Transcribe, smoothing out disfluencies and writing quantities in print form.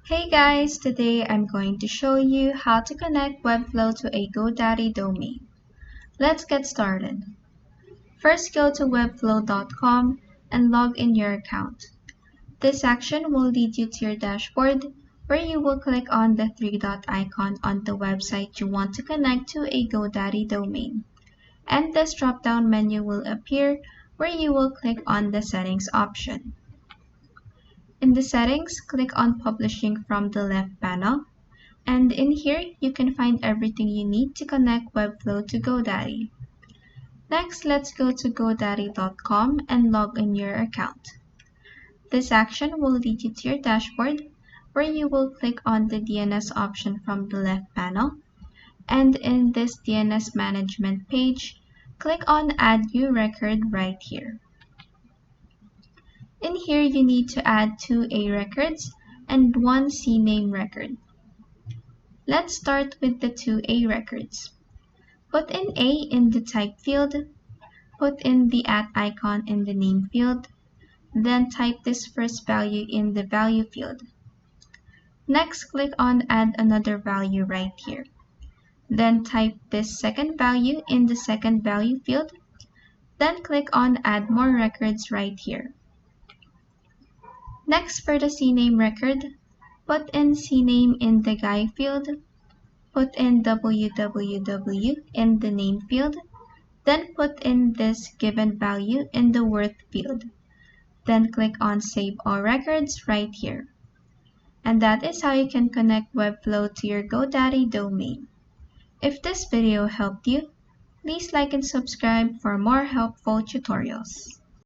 Hey guys, today I'm going to show you how to connect Webflow to a Godaddy domain. Let's get started. First, go to webflow.com and log in your account. This action will lead you to your dashboard where you will click on the three-dot icon on the website you want to connect to a Godaddy domain. And this drop-down menu will appear where you will click on the settings option. In the settings, click on Publishing from the left panel. And in here, you can find everything you need to connect Webflow to Godaddy. Next, let's go to godaddy.com and log in your account. This action will lead you to your dashboard, where you will click on the DNS option from the left panel. And in this DNS management page, click on Add New Record right here. In here, you need to add 2 A records and 1 CNAME record. Let's start with the 2 A records. Put in A in the type field, put in the @ icon in the name field, then type this first value in the value field. Next, click on Add another value right here. Then type this second value in the second value field, then click on Add more records right here. Next, for the CNAME record, put in CNAME in the guy field, put in www in the name field, then put in this given value in the worth field. Then click on Save All Records right here. And that is how you can connect Webflow to your Godaddy domain. If this video helped you, please like and subscribe for more helpful tutorials.